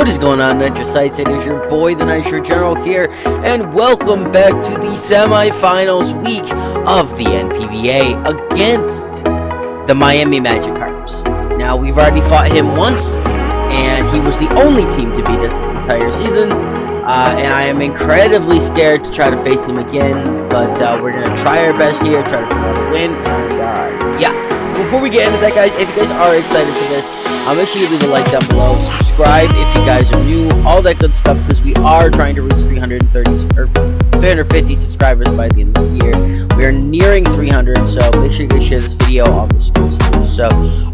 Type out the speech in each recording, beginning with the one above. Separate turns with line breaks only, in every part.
What is going on, Nitrosites? It is your boy, the Nitro General here, and welcome back to the semifinals week of the NPBA against the Miami Magic Harps. Now, we've already fought him once, and he was the only team to beat us this entire season, and I am incredibly scared to try to face him again, but we're going to try our best here, try to pull out a win, and yeah. Before we get into that, guys, if you guys are excited for this, make sure you leave a like down below, subscribe if you guys are new, all that good stuff, because we are trying to reach 350 subscribers by the end of the year. We are nearing 300, so make sure you guys share this video, all this good stuff. So,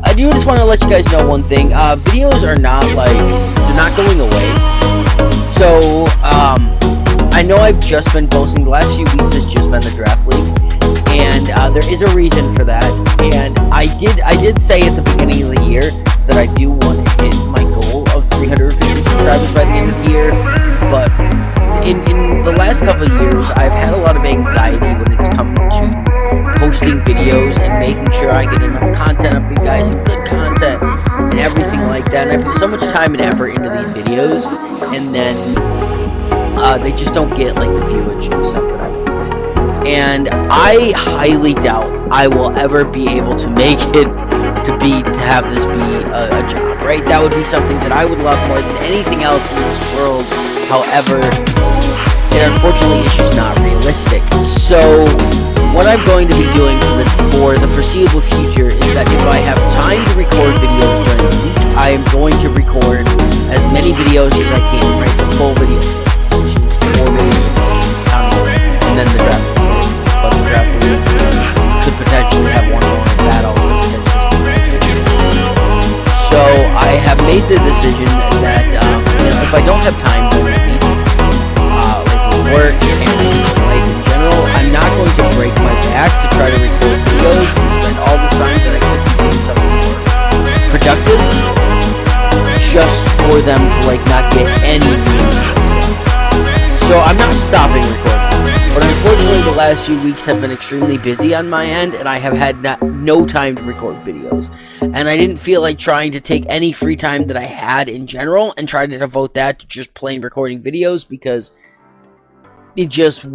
I do just want to let you guys know one thing. Videos are not, they're not going away. So, I know I've just been posting, the last few weeks has just been the draft league. And there is a reason for that, and I did say at the beginning of the year that I do want to hit my goal of 350 subscribers by the end of the year, but in the last couple of years, I've had a lot of anxiety when it's come to posting videos and making sure I get enough content up for you guys, and good content, and everything like that, and I put so much time and effort into these videos, and then they just don't get, the viewage and stuff that I want. And I highly doubt I will ever be able to make it to have this be a job, right? That would be something that I would love more than anything else in this world. However, it unfortunately is just not realistic. So, what I'm going to be doing for the foreseeable future is that if I have time to record videos during the week, I am going to record as many videos as I can, right? The full video, which is 4 videos, and then the draft. But the draft league could potentially have one more battle. So I have made the decision that if I don't have time during the week, work and life in general, I'm not going to break my back to try to record videos and spend all the time that I could be doing something more productive, just for them to not get any views. So I'm not stopping recording. But unfortunately, the last few weeks have been extremely busy on my end, and I have had no time to record videos. And I didn't feel like trying to take any free time that I had in general and try to devote that to just plain recording videos, because it just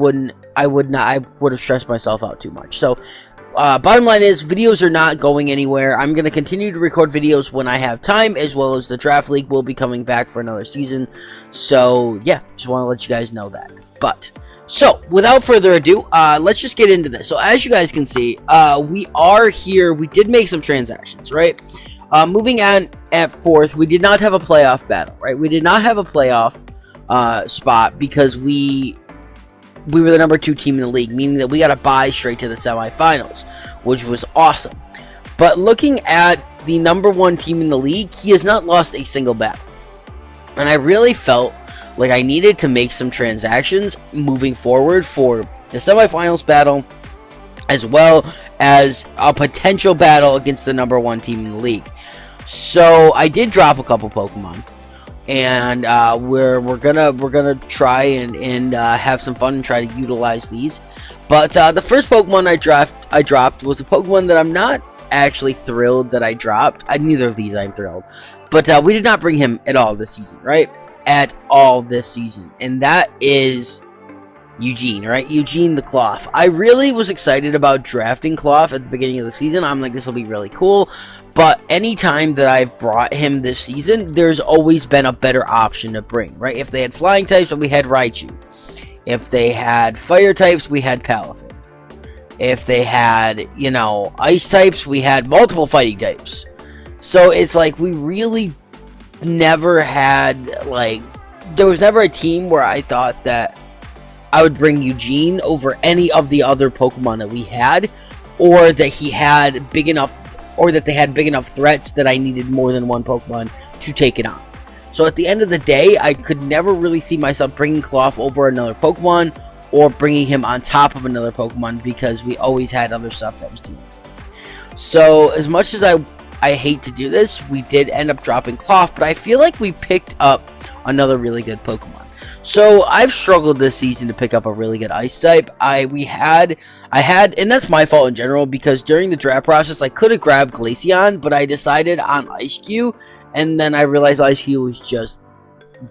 I would have stressed myself out too much. So, bottom line is, videos are not going anywhere. I'm going to continue to record videos when I have time, as well as the draft league will be coming back for another season. So, yeah, just want to let you guys know that. But, so, without further ado, let's just get into this. So, as you guys can see, we are here. We did make some transactions, right? Moving on at 4th, we did not have a playoff battle, right? We did not have a playoff spot because we were the number 2 team in the league, meaning that we got to bye straight to the semifinals, which was awesome. But looking at the number 1 team in the league, he has not lost a single battle. And I really felt like I needed to make some transactions moving forward for the semifinals battle, as well as a potential battle against the number 1 team in the league. So I did drop a couple Pokemon, and we're gonna try and have some fun and try to utilize these. But the first Pokemon I dropped was a Pokemon that I'm not actually thrilled that I dropped. Neither of these I'm thrilled, but we did not bring him at all this season, right? At all this season, and that is Eugene, right? Eugene the Cloth. I really was excited about drafting Cloth at the beginning of the season. I'm like, this will be really cool. But anytime that I've brought him this season, there's always been a better option to bring, right? If they had flying types, we had Raichu. If they had fire types, we had Palafin. If they had, ice types, we had multiple fighting types. So it's like we really never had, there was never a team where I thought that I would bring Eugene over any of the other Pokemon that we had, or that he had big enough, or that they had big enough threats that I needed more than one Pokemon to take it on. So at the end of the day, I could never really see myself bringing Cloth over another Pokemon, or bringing him on top of another Pokemon, because we always had other stuff that was doing it. So as much as I hate to do this, we did end up dropping Cloth, but I feel like we picked up another really good Pokemon. So I've struggled this season to pick up a really good ice type. I had, and that's my fault in general, because during the draft process I could have grabbed Glaceon, but I decided on Ice-Q, and then I realized Ice-Q was just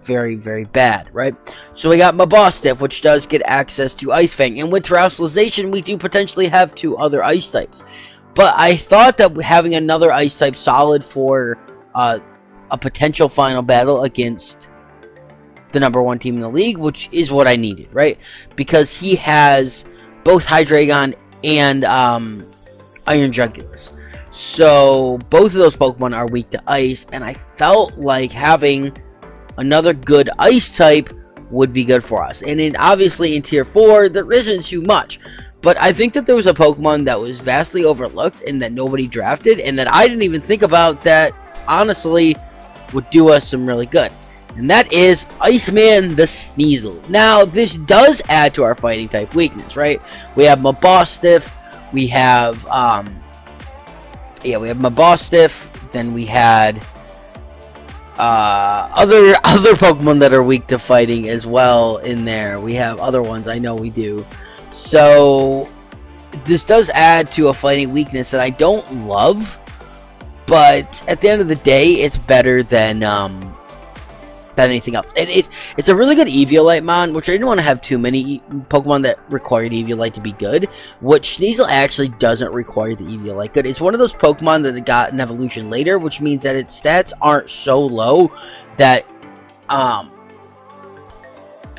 very, very bad, right? So we got Mabostiff, which does get access to Ice Fang, and with Terrestrialization, we do potentially have 2 other Ice types. But I thought that having another Ice type solid for a potential final battle against the #1 team in the league, which is what I needed, right? Because he has both Hydreigon and Iron Jugulis. So both of those Pokemon are weak to Ice, and I felt like having another good Ice type would be good for us. And then obviously in Tier 4, there isn't too much. But I think that there was a Pokemon that was vastly overlooked and that nobody drafted, and that I didn't even think about, that honestly would do us some really good. And that is Iceman the Sneasel. Now, this does add to our fighting type weakness, right? We have Mabostiff, we have Mabostiff, then we had other Pokemon that are weak to fighting as well in there. We have other ones, I know we do. So this does add to a fighting weakness that I don't love, but at the end of the day, it's better than anything else. And it's a really good Eviolite mon, which I didn't want to have too many Pokemon that required Eviolite to be good, which Sneasel actually doesn't require the Eviolite good. It's one of those Pokemon that got an evolution later, which means that its stats aren't so low that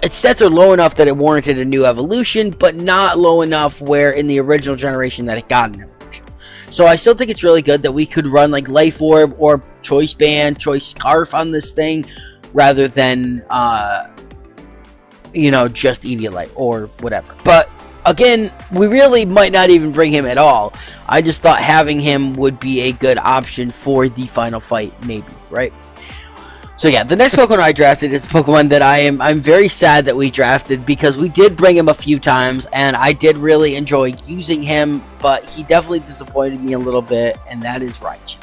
its stats are low enough that it warranted a new evolution, but not low enough where in the original generation that it got an evolution. So I still think it's really good that we could run like Life Orb or Choice Band, Choice Scarf on this thing, rather than, just Eviolite or whatever. But, again, we really might not even bring him at all. I just thought having him would be a good option for the final fight, maybe, right? So, yeah, the next Pokemon I drafted is a Pokemon that I'm very sad that we drafted, because we did bring him a few times, and I did really enjoy using him, but he definitely disappointed me a little bit, and that is Raichu,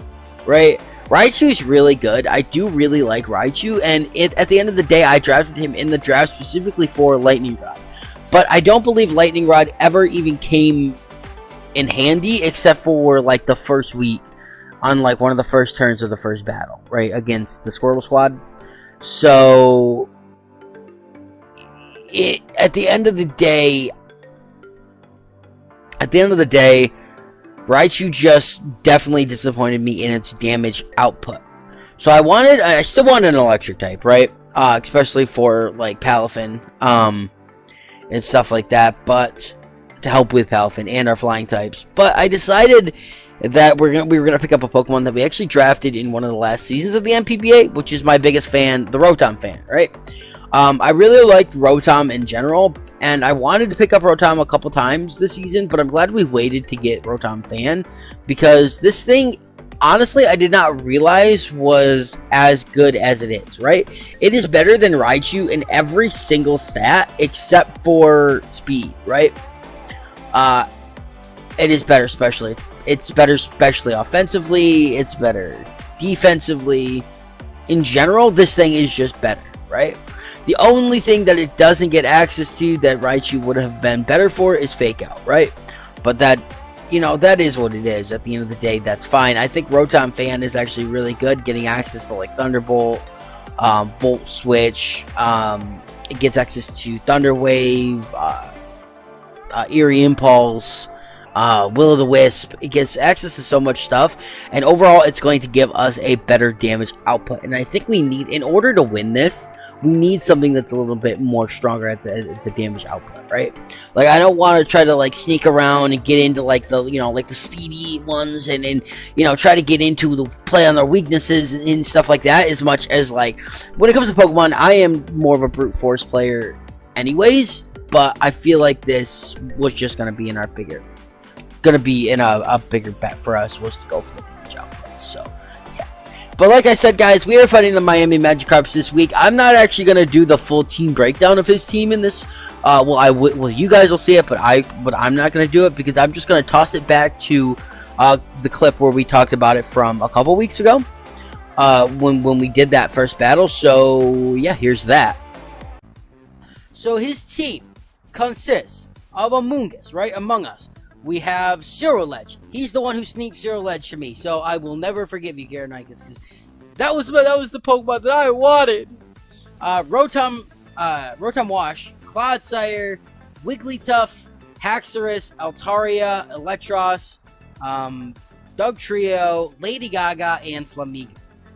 right? Raichu is really good. I do really like Raichu, and at the end of the day, I drafted him in the draft specifically for Lightning Rod. But I don't believe Lightning Rod ever even came in handy, except for, like, the first week on, like, one of the first turns of the first battle, right, against the Squirtle Squad. So, at the end of the day, Raichu just definitely disappointed me in its damage output. So I still wanted an electric type, right? Especially for like Palafin, and stuff like that, but to help with Palafin and our flying types. But I decided that we were gonna pick up a Pokemon that we actually drafted in one of the last seasons of the NPBA, which is my biggest fan, the Rotom fan, right? I really liked Rotom in general, and I wanted to pick up Rotom a couple times this season, but I'm glad we waited to get Rotom Fan, because this thing, honestly, I did not realize was as good as it is, right? It is better than Raichu in every single stat, except for speed, right? It is better, it's better especially offensively, it's better defensively. In general, this thing is just better, right? The only thing that it doesn't get access to that Raichu would have been better for is Fake Out, right? But that, that is what it is. At the end of the day, that's fine. I think Rotom Fan is actually really good, getting access to, like, Thunderbolt, Volt Switch. It gets access to Thunder Wave, Eerie Impulse, Will-O-The-Wisp. It gets access to so much stuff, and overall it's going to give us a better damage output. And I think we need, in order to win this, we need something that's a little bit more stronger at the damage output, right? Like, I don't want to try to, like, sneak around and get into, like, the, like, the speedy ones, and try to get into the play on their weaknesses and stuff like that, as much as, like, when it comes to Pokemon, I am more of a brute force player anyways, but I feel like this was just going to be in a bigger bet for us, was to go for the damage output. So, yeah. But like I said, guys, we are fighting the Miami Magikarps this week. I'm not actually going to do the full team breakdown of his team in this. Well, you guys will see it, but I'm not going to do it, because I'm just going to toss it back to the clip where we talked about it from a couple weeks ago, when we did that first battle. So, yeah, here's that. So his team consists of Amoonguss, right? Among Us. We have Zero Ledge. He's the one who sneaked Zero Ledge to me, so I will never forgive you, Gyaranicus, because that was the Pokemon that I wanted. Rotom Wash, Clodsire, Wigglytuff, Haxorus, Altaria, Electros, Dugtrio, Lady Gaga, and Flamigo.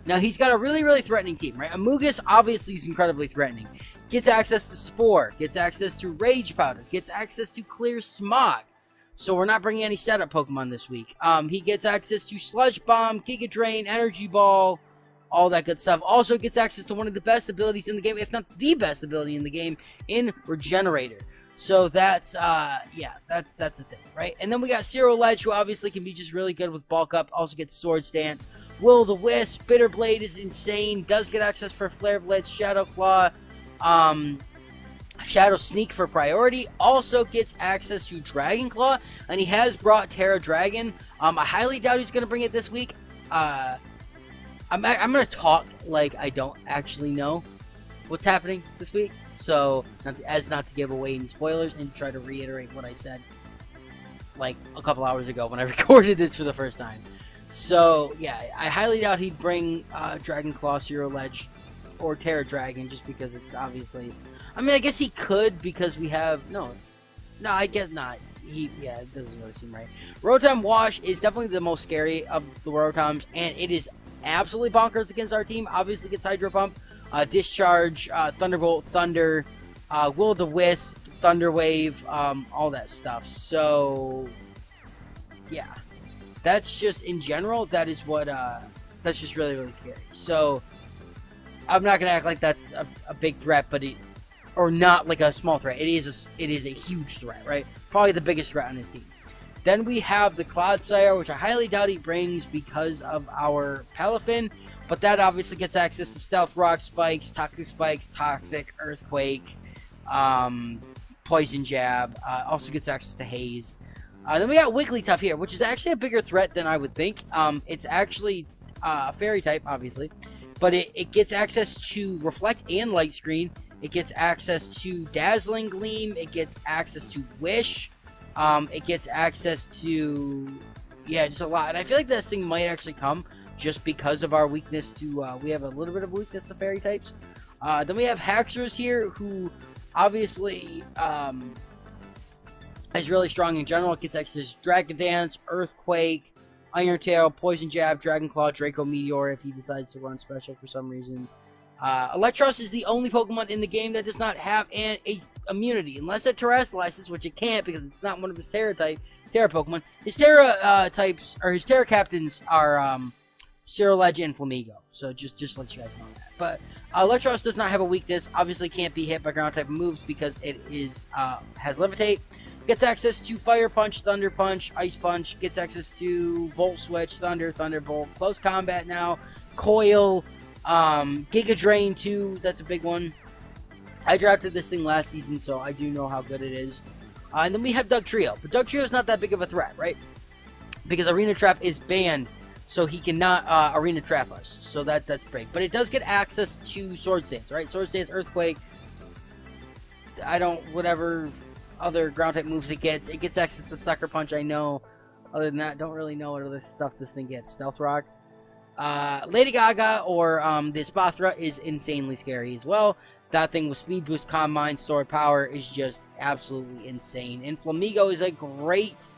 Now, he's got a really, really threatening team, right? Amogus, obviously, is incredibly threatening. Gets access to Spore, gets access to Rage Powder, gets access to Clear Smog. So we're not bringing any setup Pokemon this week. He gets access to Sludge Bomb, Giga Drain, Energy Ball, all that good stuff. Also gets access to one of the best abilities in the game, if not the best ability in the game, in Regenerator. So that's, yeah, that's the thing, right? And then we got Ledge, who obviously can be just really good with Bulk Up. Also gets Swords Dance. Will-O-The-Wisp, Bitter Blade is insane. Does get access for Flare Blitz, Shadow Claw, Shadow Sneak for priority. Also gets access to Dragon Claw, and he has brought Terra Dragon. I highly doubt he's going to bring it this week. I'm going to talk like I don't actually know what's happening this week. So, not to give away any spoilers and try to reiterate what I said like a couple hours ago when I recorded this for the first time. So, yeah, I highly doubt he'd bring Dragon Claw, Ledge, or Terra Dragon just because it's obviously... I mean, I guess he could because we have... No, I guess not. Yeah, it doesn't really seem right. Rotom Wash is definitely the most scary of the Rotoms, and it is absolutely bonkers against our team. Obviously gets Hydro Pump, Discharge, Thunderbolt, Thunder, Will-O-The-Wisp, Thunder Wave, all that stuff. So, yeah. That's just, in general, that is what, that's just really, really scary. So, I'm not going to act like that's a big threat, but or not like a small threat. It is a huge threat, right? Probably the biggest threat on his team. Then we have the Clodsire, which I highly doubt he brings because of our Palafin, but that obviously gets access to Stealth Rock Spikes, Toxic, Earthquake, Poison Jab, also gets access to Haze. Then we got Wigglytuff here, which is actually a bigger threat than I would think. It's actually a Fairy type, obviously, but it gets access to Reflect and Light Screen. It gets access to Dazzling Gleam. It gets access to Wish. It gets access to, yeah, just a lot. And I feel like this thing might actually come just because of our weakness to, we have a little bit of a weakness to Fairy types. Then we have Haxorus here, who obviously, is really strong in general. It gets access to Dragon Dance, Earthquake, Iron Tail, Poison Jab, Dragon Claw, Draco Meteor if he decides to run special for some reason. Electros is the only Pokemon in the game that does not have an immunity, unless it terrestrializes, which it can't because it's not one of his Terra Pokemon. His Terra types, or his Terra captains are Ledge and Flamigo. So just let you guys know that. But Electros does not have a weakness. Obviously can't be hit by ground type moves because it is has Levitate. Gets access to Fire Punch, Thunder Punch, Ice Punch. Gets access to Volt Switch, Thunder, Thunderbolt. Close Combat now. Coil. Giga Drain too. That's a big one. I drafted this thing last season, so I do know how good it is. And then we have Dugtrio. But Dugtrio is not that big of a threat, right? Because Arena Trap is banned, so he cannot Arena Trap us. So that's great. But it does get access to Swords Dance, right? Swords Dance, Earthquake. Whatever other ground type moves it gets. It gets access to Sucker Punch, I know. Other than that, don't really know what other stuff this thing gets. Stealth Rock. Lady Gaga or the Spathra is insanely scary as well. That thing with Speed Boost, Calm Mind, Stored Power is just absolutely insane. And Flamigo is a great,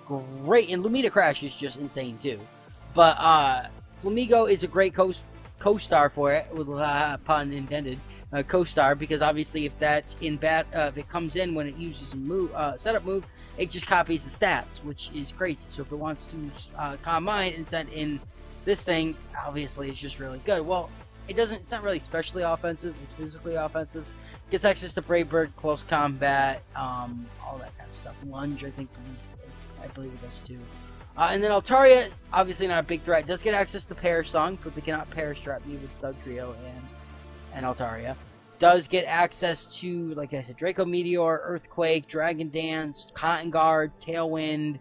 and Lumina Crash is just insane too. But Flamigo is a great co-star for it, with pun intended. Co-star, because obviously if that's in if it comes in when it uses a setup move, it just copies the stats, which is crazy. So if it wants to Calm Mind and send in this thing, obviously it's just really good. Well, it's not really specially offensive, it's physically offensive. Gets access to Brave Bird, Close Combat, all that kind of stuff. Lunge, I believe it does too. And then Altaria, obviously not a big threat, does get access to Pair Song, but they cannot Pair Strap me with Dugtrio and Altaria. Does get access to, like I said, Draco Meteor, Earthquake, Dragon Dance, Cotton Guard, Tailwind.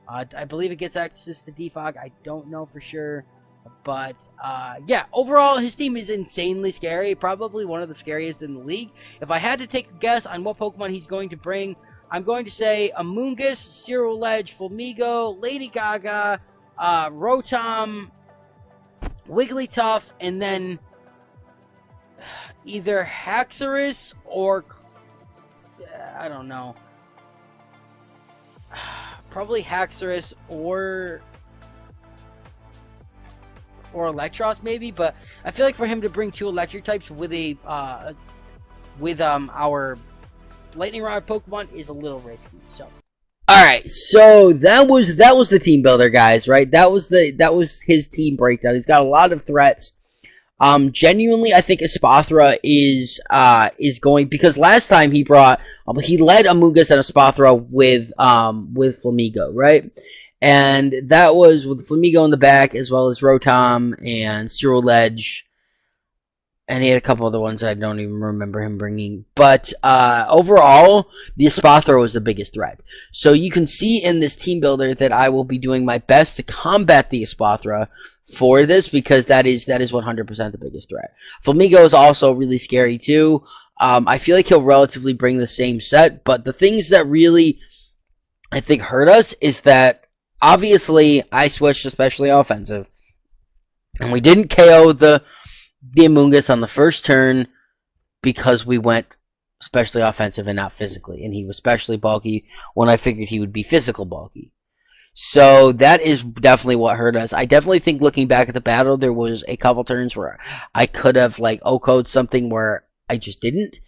I believe it gets access to Defog. I don't know for sure. But, yeah, overall, his team is insanely scary. Probably one of the scariest in the league. If I had to take a guess on what Pokemon he's going to bring, I'm going to say Amoonguss, Ledge, Flamigo, Lady Gaga, Rotom, Wigglytuff, and then either Haxorus or I don't know. Probably Haxorus or Electros maybe, but I feel like for him to bring 2 electric types with a our lightning rod Pokemon is a little risky. So alright, so that was the team builder, guys, right? That was his team breakdown. He's got a lot of threats. Genuinely, I think Espathra is going, because last time he brought he led Amoonguss and Espathra with Flamigo, right? And that was with Flamigo in the back, as well as Rotom and Ceruledge. And he had a couple other ones I don't even remember him bringing. But overall, the Espathra was the biggest threat. So you can see in this team builder that I will be doing my best to combat the Espathra for this, because that is 100% the biggest threat. Flamigo is also really scary too. I feel like he'll relatively bring the same set, but the things that really, I think, hurt us is that obviously I switched especially offensive, and we didn't KO the Amoonguss on the first turn because we went especially offensive and not physically, and he was especially bulky when I figured he would be physical bulky. So that is definitely what hurt us. I definitely think, looking back at the battle, there was a couple turns where I could have like O-coded something where I just didn't.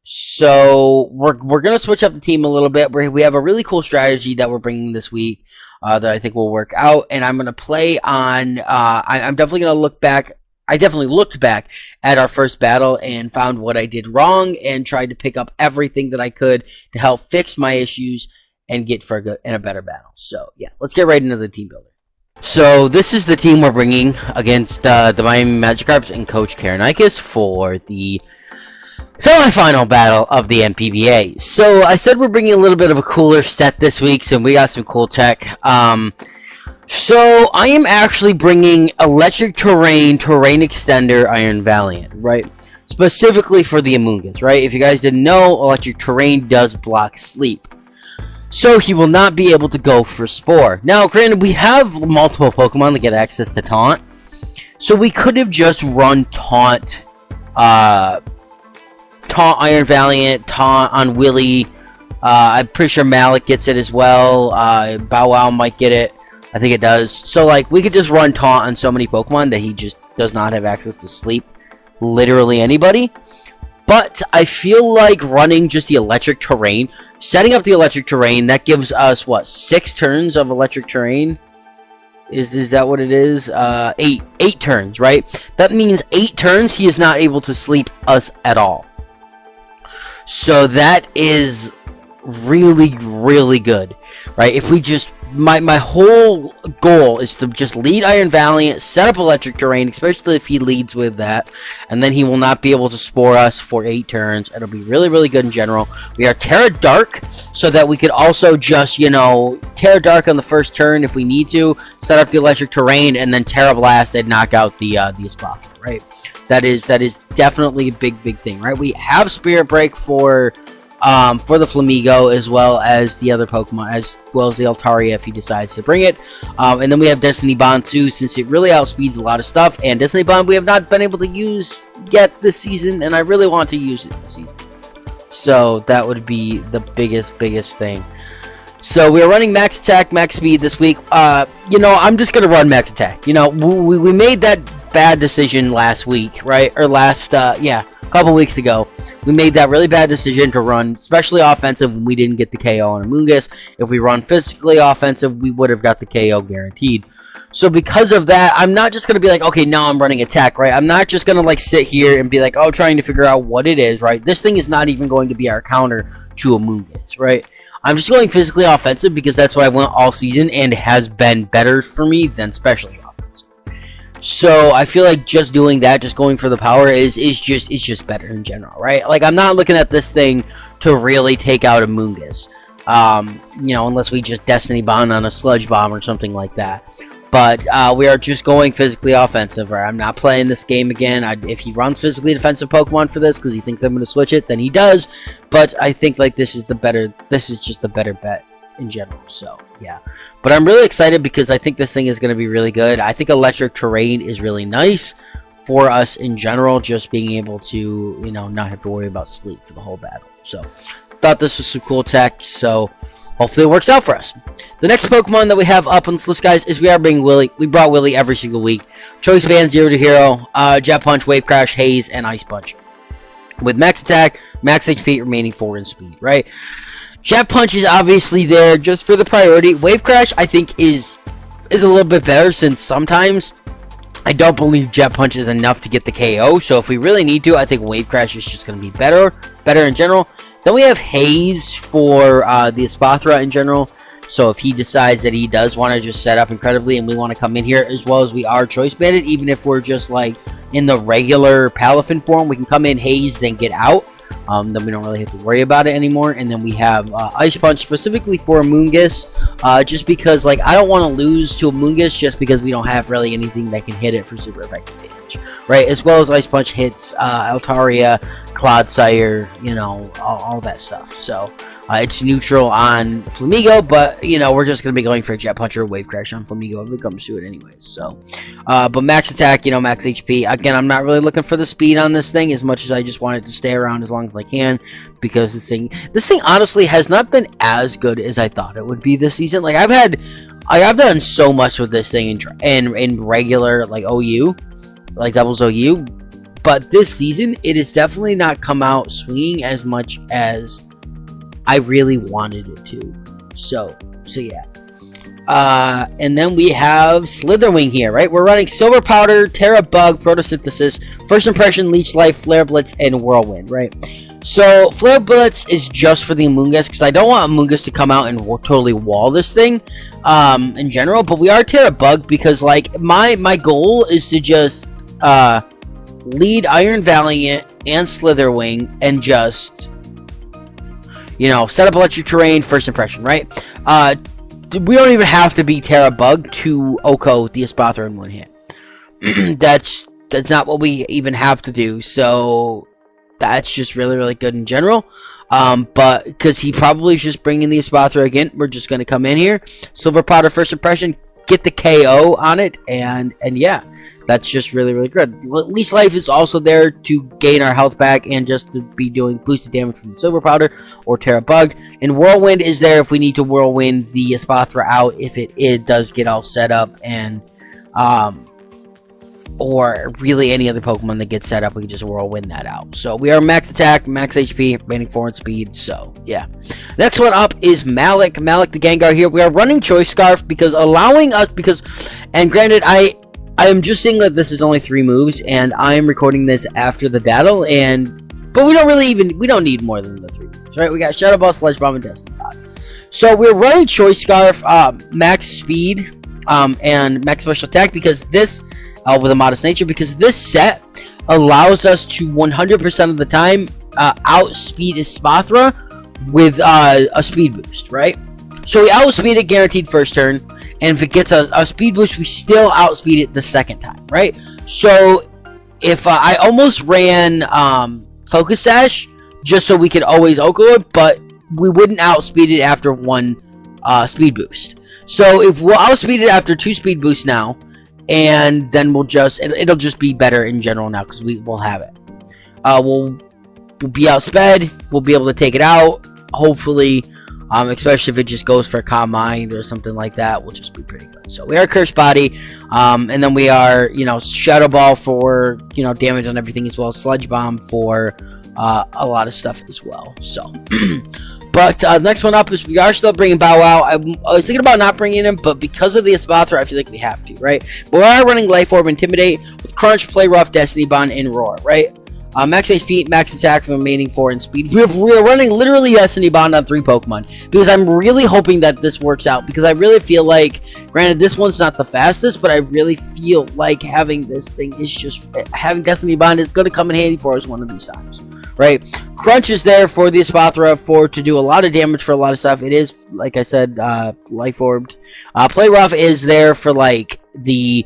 So we're gonna switch up the team a little bit. We have a really cool strategy that we're bringing this week that I think will work out, and I'm gonna play on. I'm definitely gonna look back. I definitely looked back at our first battle and found what I did wrong and tried to pick up everything that I could to help fix my issues and get for a better battle. So yeah, let's get right into the team builder. So this is the team we're bringing against the Miami Magikarps and Coach Karanikis for the semi-final battle of the NPBA. So I said we're bringing a little bit of a cooler set this week, so we got some cool tech. So I am actually bringing Electric Terrain Extender Iron Valiant, right? Specifically for the Amoonguss, right? If you guys didn't know, Electric Terrain does block sleep. So he will not be able to go for Spore. Now, granted, we have multiple Pokemon that get access to Taunt. So we could have just run Taunt Iron Valiant, Taunt on Willy. I'm pretty sure Malik gets it as well. Bow Wow might get it. I think it does. So, like, we could just run Taunt on so many Pokemon that he just does not have access to sleep. Literally anybody. But I feel like running just the Electric Terrain, setting up the Electric Terrain, that gives us, what, 6 turns of Electric Terrain? Is that what it is? 8 turns, right? That means 8 turns he is not able to sleep us at all. So that is really, really good, right? If we just, my whole goal is to just lead Iron Valiant, set up Electric Terrain, especially if he leads with that, and then he will not be able to Spore us for 8 turns. It'll be really, really good in general. We are Terra Dark, so that we could also just, you know, Terra Dark on the first turn if we need to, set up the Electric Terrain, and then Terra Blast and knock out the Espathra, right? That is definitely a big, big thing, right? We have Spirit Break for the Flamigo, as well as the other Pokemon, as well as the Altaria if he decides to bring it. And then we have Destiny Bond too, since it really outspeeds a lot of stuff. And Destiny Bond we have not been able to use yet this season, and I really want to use it this season. So that would be the biggest thing. So we're running Max Attack, Max Speed this week. You know, I'm just going to run Max Attack. You know, we made that bad decision last week, right? Or last, yeah, a couple weeks ago. We made that really bad decision to run, especially offensive, when we didn't get the KO on Amoonguss. If we run physically offensive, we would have got the KO guaranteed. So because of that, I'm not just going to be like, okay, now I'm running attack, right? I'm not just going to, like, sit here and be like, oh, trying to figure out what it is, right? This thing is not even going to be our counter to Amoonguss, right? I'm just going physically offensive because that's what I went all season and has been better for me than specially offensive. So I feel like just doing that, just going for the power is just better in general, right? Like, I'm not looking at this thing to really take out Amoonguss. You know, unless we just Destiny Bond on a Sludge Bomb or something like that. But we are just going physically offensive, right? I'm not playing this game again. If he runs physically defensive Pokemon for this because he thinks I'm going to switch it, then he does. But I think, like, this is just the better bet in general. So yeah, but I'm really excited because I think this thing is going to be really good. I think Electric Terrain is really nice for us in general, just being able to, you know, not have to worry about sleep for the whole battle. So, thought this was some cool tech, so hopefully it works out for us. The next Pokemon that we have up on this list, guys, is we are bringing Willy. We brought Willy every single week. Choice Band, 0 to Hero, Jet Punch, Wave Crash, Haze, and Ice Punch. With max attack, max HP, remaining 4 in speed, right? Jet Punch is obviously there just for the priority. Wave Crash, I think, is a little bit better, since sometimes I don't believe Jet Punch is enough to get the KO. So if we really need to, I think Wave Crash is just going to be better in general. Then we have Haze for the Espathra in general. So if he decides that he does want to just set up incredibly and we want to come in here, as well as we are Choice Banded, even if we're just like in the regular Palafin form, we can come in Haze, then get out. Then we don't really have to worry about it anymore. And then we have Ice Punch specifically for Amoonguss, just because like I don't want to lose to Amoonguss just because we don't have really anything that can hit it for super effective damage, right? As well as Ice Punch hits Altaria, Clodsire, you know, all that stuff. So it's neutral on Flamigo, but you know, we're just gonna be going for a Jet Punch or Wave Crash on Flamigo if it comes to it anyways. So but max attack, you know, max HP. Again, I'm not really looking for the speed on this thing as much as I just want it to stay around as long as I can, because this thing honestly has not been as good as I thought it would be this season. Like I've done so much with this thing in regular like OU, like doubles OU, but this season it has definitely not come out swinging as much as I really wanted it to. So yeah. And then we have Slitherwing here, right? We're running Silver Powder, Terra Bug, Photosynthesis, First Impression, Leech Life, Flare Blitz, and Whirlwind, right? So Flare Blitz is just for the Amoonguss, because I don't want Amoonguss to come out and totally wall this thing in general. But we are Terra Bug because like my goal is to just lead Iron Valiant and Slitherwing and just, you know, set up Electric Terrain, First Impression, right? We don't even have to be Terra Bug to Oko the Espathra in one hit. That's not what we even have to do. So that's just really, really good in general. But because he probably is just bringing the Espathra again, we're just going to come in here, Silver Powder, First Impression, get the KO on it, and yeah, that's just really, really good. Leech Life is also there to gain our health back and just to be doing boosted damage from the Silver Powder or Terra Bug. And Whirlwind is there if we need to Whirlwind the Espathra out if it does get all set up, and or really any other Pokemon that gets set up, we can just Whirlwind that out. So we are max attack, max HP, remaining 4 in speed. So yeah. Next one up is Malik the Gengar here. We are running Choice Scarf because allowing us, and granted I am just saying that this is only 3 moves, and I am recording this after the battle, but we don't need more than the 3 moves, right? We got Shadow Ball, Sludge Bomb, and Destiny Pod. So we're running Choice Scarf, max speed, and max special attack because this, with a modest nature, because this set allows us to 100% of the time outspeed Espathra with a speed boost, right? So we outspeed it guaranteed first turn, and if it gets a speed boost, we still outspeed it the second time, right? So if I almost ran Focus Sash just so we could always Oko it, but we wouldn't outspeed it after 1 speed boost. So if we'll outspeed it after 2 speed boosts now, and then we'll just it'll just be better in general now because we'll have it. We'll be outsped. We'll be able to take it out. Hopefully, especially if it just goes for Calm Mind or something like that, will just be pretty good. So we are Curse Body, and then we are, you know, Shadow Ball for, you know, damage on everything, as well as Sludge Bomb for a lot of stuff as well. So. But next one up is we are still bringing Bow Wow. I was thinking about not bringing him, but because of the Espathra, I feel like we have to, right? But we are running Life Orb, Intimidate with Crunch, Play Rough, Destiny Bond, and Roar, right? Max HP, max attack, remaining 4 in speed. We're running literally Destiny Bond on 3 Pokemon because I'm really hoping that this works out, because I really feel like, granted, this one's not the fastest, but I really feel like having this thing is just, having Destiny Bond is going to come in handy for us one of these times, right? Crunch is there for the Espathra to do a lot of damage for a lot of stuff. It is, like I said, Life Orbed. Play Rough is there for like the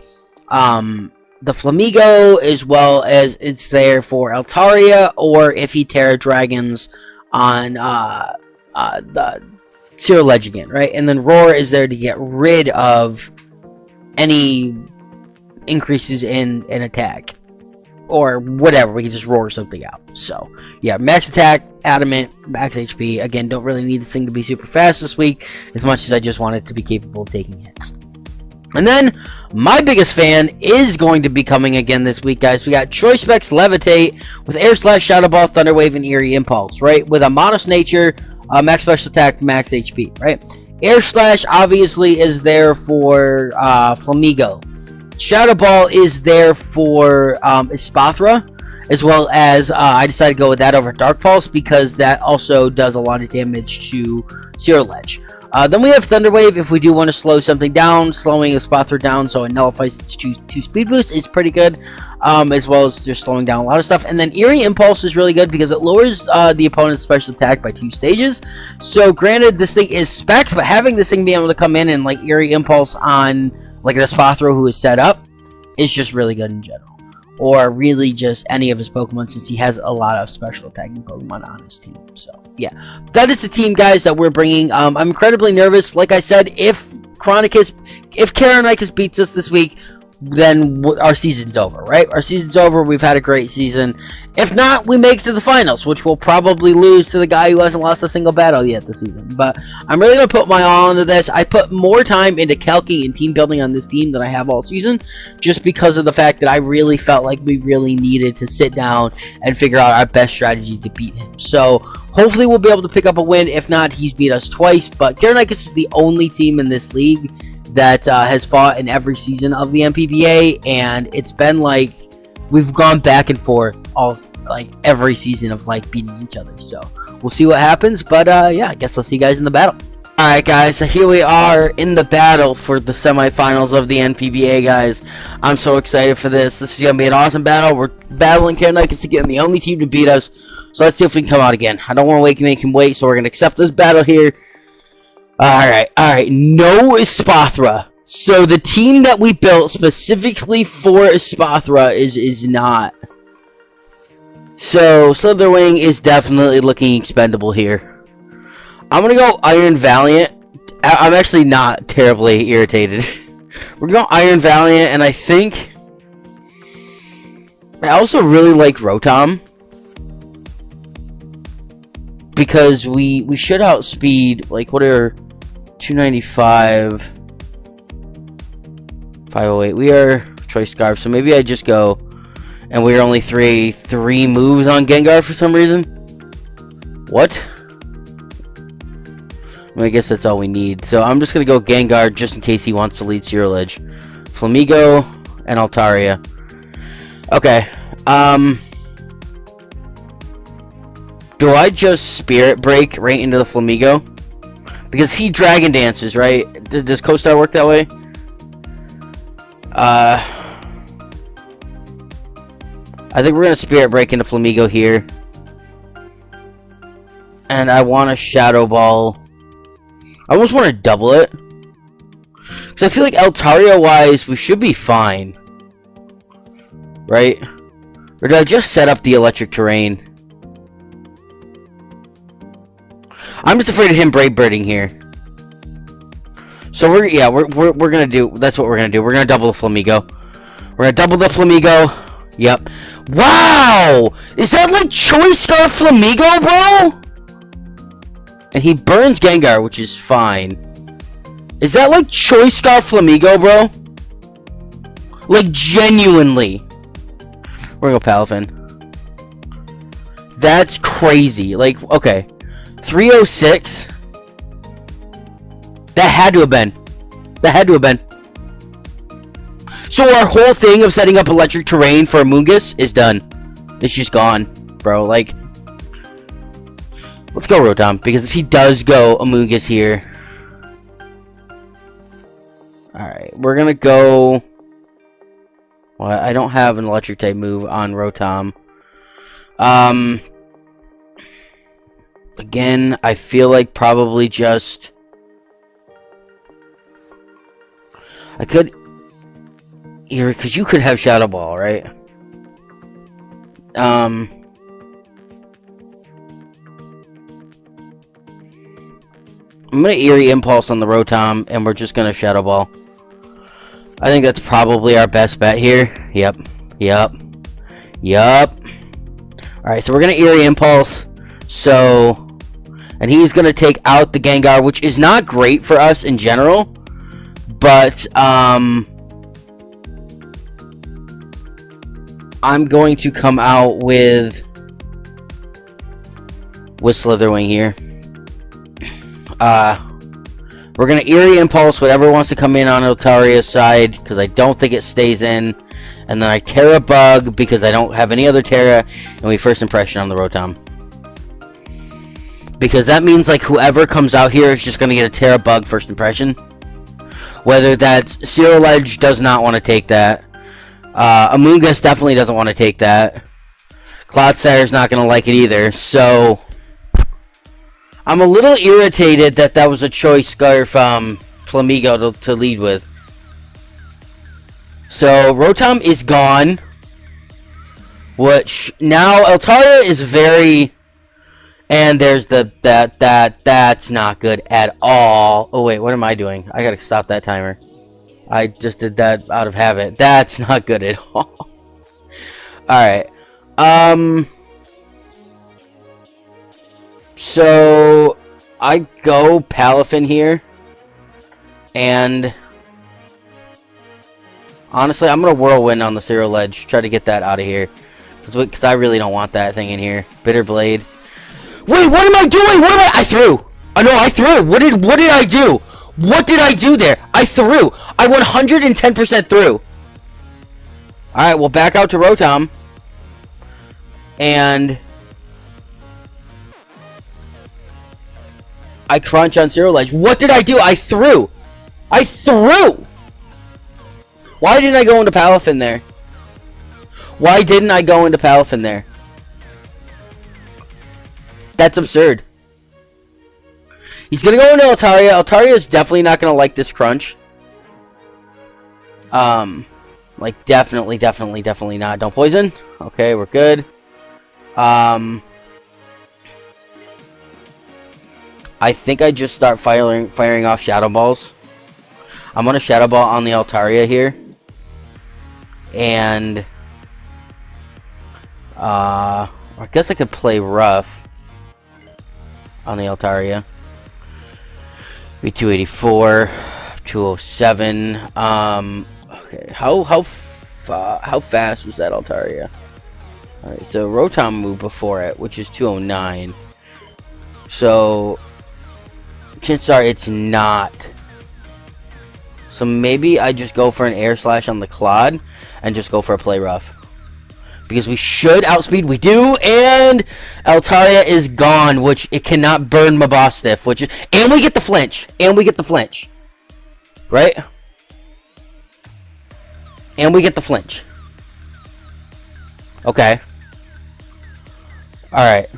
Flamigo, as well as it's there for Altaria, or if he Terra Dragons on the Zero Ledge again, right? And then Roar is there to get rid of any increases in attack. or whatever. We can just roar something out. So, yeah, max attack, adamant, max HP. Again, don't really need this thing to be super fast this week, as much as I just want it to be capable of taking hits. And then, my biggest fan is going to be coming again this week, guys. We got Choice Specs Levitate with Air Slash, Shadow Ball, Thunder Wave, and Eerie Impulse, right? With a Modest Nature, max special attack, max HP, right? Air Slash obviously is there for Flamigo. Shadow Ball is there for Espathra, as well as I decided to go with that over Dark Pulse because that also does a lot of damage to Zero Ledge. Then we have Thunder Wave if we do want to slow something down. Slowing Espathra down so it nullifies its 2 speed boost is pretty good, as well as just slowing down a lot of stuff. And then Eerie Impulse is really good because it lowers the opponent's special attack by 2 stages. So granted, this thing is specs, but having this thing be able to come in and like Eerie Impulse on like an Espathra who is set up is just really good in general. Or really just any of his Pokemon, since he has a lot of special attacking Pokemon on his team. So, yeah. That is the team, guys, that we're bringing. I'm incredibly nervous. Like I said, if Karanicus beats us this week, then our season's over, right? Our season's over. We've had a great season. If not, we make it to the finals, which we'll probably lose to the guy who hasn't lost a single battle yet this season. But I'm really going to put my all into this. I put more time into calcing and team building on this team than I have all season, just because of the fact that I really felt like we really needed to sit down and figure out our best strategy to beat him. So hopefully we'll be able to pick up a win. If not, he's beat us twice. But Karanicus is the only team in this league that has fought in every season of the NPBA, and it's been like we've gone back and forth all like every season of like beating each other. So we'll see what happens, but yeah, I guess I'll see you guys in the battle. Alright guys, so here we are in the battle for the semifinals of the NPBA, guys. I'm so excited for this. This is going to be an awesome battle. We're battling Karanicus again, the only team to beat us. So let's see if we can come out again. I don't want to make him wait, so we're going to accept this battle here. Alright, no Espathra. So the team that we built specifically for Espathra is not. So Slitherwing is definitely looking expendable here. I'm gonna go Iron Valiant. I'm actually not terribly irritated. We're going Iron Valiant, and I think I also really like Rotom, because we should outspeed, like, what are 295, 508. We are Choice Scarf, so maybe I just go, and we're only three moves on Gengar for some reason. What? I guess that's all we need. So I'm just gonna go Gengar just in case he wants to lead Zero Ledge. Flamigo and Altaria. Okay. Do I just Spirit Break right into the Flamigo? Because he Dragon Dances, right? Does Co-Star work that way? I think we're gonna Spirit Break into Flamigo here. And I want to Shadow Ball. I almost want to double it. Because I feel like Altaria-wise, we should be fine. Right? Or did I just set up the Electric Terrain? I'm just afraid of him Brave Birding here. So we're gonna do, that's what we're gonna do. We're gonna double the Flamigo. We're gonna double the Flamigo. Yep. Wow! Is that like Choice Scarf Flamigo, bro? And he burns Gengar, which is fine. Is that like Choice Scarf Flamigo, bro? Like, genuinely. We're gonna go Palafin. That's crazy. Like, okay. 306. That had to have been. That had to have been. So our whole thing of setting up Electric Terrain for Amoonguss is done. It's just gone, bro. Like, let's go Rotom, because if he does go Amoonguss here... Alright, we're gonna go... Well, I don't have an Electric type move on Rotom. Again, I feel like probably just... I could... Here, because you could have Shadow Ball, right? I'm gonna Eerie Impulse on the Rotom, and we're just gonna Shadow Ball. I think that's probably our best bet here. Yep. Yup. Alright, so we're going to Eerie Impulse. So, and he's going to take out the Gengar, which is not great for us in general. But, I'm going to come out with Slitherwing here. We're going to Eerie Impulse whatever wants to come in on Altaria's side, because I don't think it stays in. And then I Terra Bug, because I don't have any other Terra, and we First Impression on the Rotom. Because that means, like, whoever comes out here is just going to get a Terra Bug First Impression. Whether that's Ceruledge does not want to take that. Amoonguss definitely doesn't want to take that. Cloudsire's not going to like it either, so I'm a little irritated that that was a choice scarf Flamigo to lead with. So Rotom is gone, which now Altaria is very, and there's that's not good at all. Oh wait, what am I doing? I gotta stop that timer. I just did that out of habit. That's not good at all. Alright. So I go Palafin here. And honestly, I'm gonna Whirlwind on the Ceruledge. Try to get that out of here. Because I really don't want that thing in here. Bitter Blade. Wait, what am I doing? What am I threw! Oh no, I threw! What did I do? What did I do there? I threw! I 110% threw! Alright, well back out to Rotom. And I crunch on Ceruledge. What did I do? I threw! I threw! Why didn't I go into Palafin there? Why didn't I go into Palafin there? That's absurd. He's gonna go into Altaria. Altaria is definitely not gonna like this crunch. Like definitely not. Don't poison. Okay, we're good. I think I just start firing off Shadow Balls. I'm gonna Shadow Ball on the Altaria here. And I guess I could play rough on the Altaria. Be 284, 207. Okay, how fast was that Altaria? All right, so Rotom moved before it, which is 209. So chances are it's not. So maybe I just go for an Air Slash on the Claude and just go for a play rough. Because we should outspeed, we do, and Altaria is gone, which it cannot burn Mabostiff, which is, and we get the flinch, right? And we get the flinch. Okay. Alright.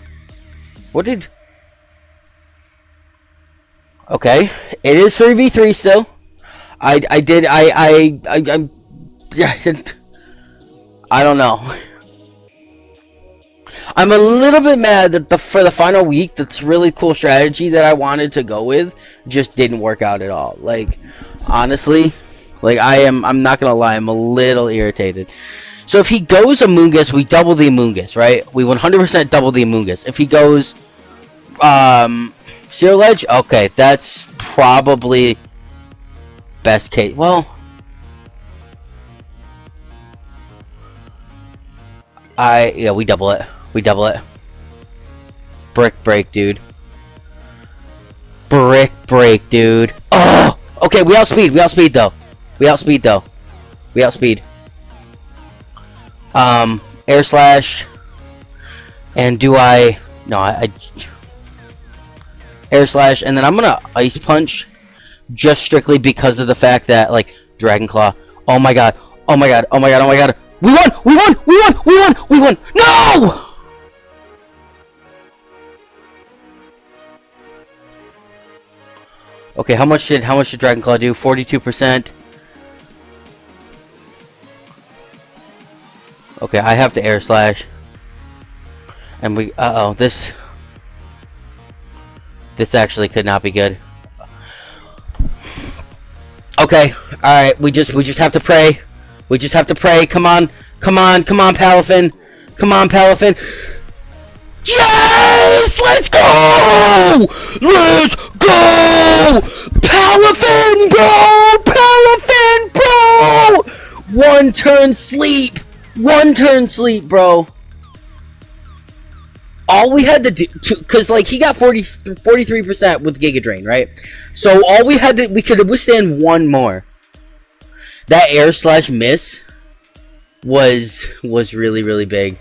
Okay, it is 3v3 still. I don't know. I'm a little bit mad that for the final week, that's really cool strategy that I wanted to go with just didn't work out at all. Like, honestly, like I'm not gonna lie, I'm a little irritated. So if he goes Amoonguss, we double the Amoonguss, right? We 100% double the Amoonguss. If he goes Ceruledge, okay, that's probably best case. Well, yeah, we double it. We double it. Brick break, dude. Brick break, dude. Oh! Okay, we outspeed. We outspeed, though. We outspeed, though. We outspeed. Air Slash. And do I... No, I Air Slash. And then I'm gonna Ice Punch. Just strictly because of the fact that, like, Dragon Claw. Oh my god. Oh my god. Oh my god. Oh my god. We won! We won! We won! We won! We won! No! Okay, how much did Dragon Claw do? 42%. Okay, I have to Air Slash. And we this actually could not be good. Okay, alright, we just have to pray. We just have to pray. Come on, come on, come on, Palafin. Come on, Palafin. Yes! Let's go! Let's go! Palafin, bro! Palafin, bro! One turn sleep, bro. All we had to do, because like he got 43% with Giga Drain, right? So all we had to, we could withstand one more. That air slash miss was really, really big.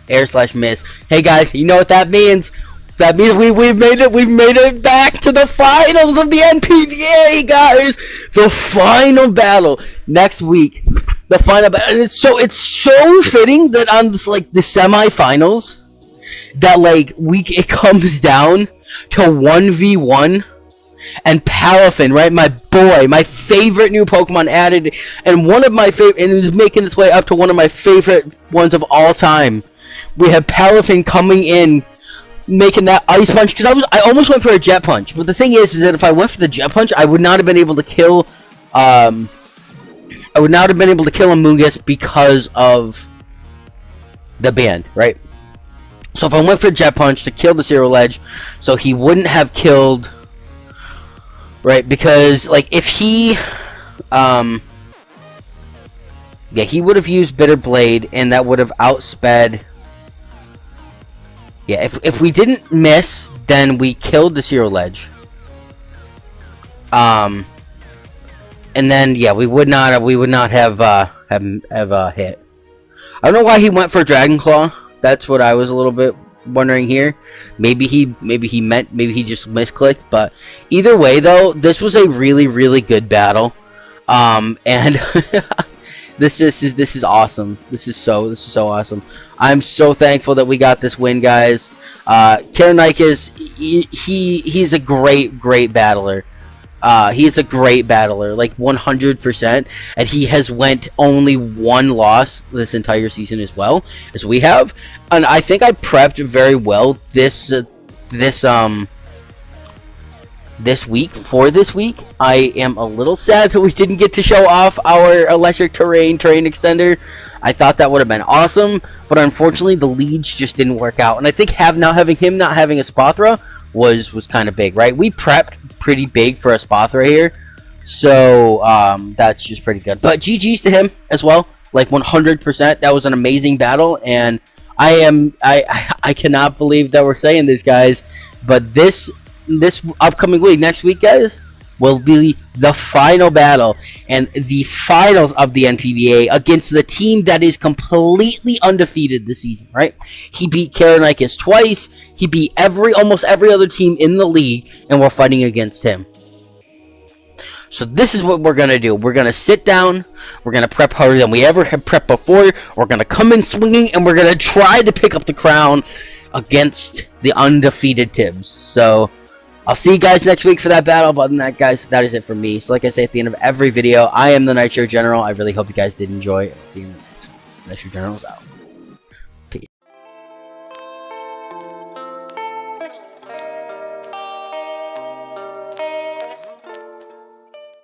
Air slash miss. Hey guys, you know what that means? That means we've made it back to the finals of the NPBA, guys. The final battle next week. The final battle. And it's so fitting that on this, like, the semifinals, that like it comes down to 1v1 and Palafin, right? My boy, my favorite new Pokemon added, and one of my favorite, and is making its way up to one of my favorite ones of all time. We have Palafin coming in, making that Ice Punch, because I almost went for a Jet Punch, but the thing is that if I went for the Jet Punch, I would not have been able to kill, Amoonguss because of the ban, right? So if I went for Jet Punch to kill the Zero Ledge, so he wouldn't have killed, right? Because like if he, yeah, he would have used Bitter Blade, and that would have outsped. Yeah, if we didn't miss, then we killed the Zero Ledge. And then yeah, we would not have hit. I don't know why he went for Dragon Claw. That's what I was a little bit wondering here. Maybe he just misclicked, but either way though, this was a really, really good battle. And this is awesome. This is so awesome. I'm so thankful that we got this win, guys. Karanikis, he's a great battler. He's a great battler, like 100%, and he has went only one loss this entire season as well as we have. And I think I prepped very well this week. I am a little sad that we didn't get to show off our electric terrain extender. I thought that would have been awesome, but unfortunately the leads just didn't work out. And I think having him not having a Spothra was kind of big, right? We prepped pretty big for a Spothra here, so that's just pretty good. But GG's to him as well, like 100%. That was an amazing battle, and I cannot believe that we're saying this, guys, but this upcoming week, next week, guys, will be the final battle and the finals of the NPBA against the team that is completely undefeated this season, right? He beat Karanikis twice. He beat almost every other team in the league, and we're fighting against him. So this is what we're going to do. We're going to sit down. We're going to prep harder than we ever have prepped before. We're going to come in swinging, and we're going to try to pick up the crown against the undefeated Tibbs. So I'll see you guys next week for that battle. But other than that, guys, that is it for me. So like I say at the end of every video, I am the Nitro General. I really hope you guys did enjoy. See you in the next one. Nitro General's out.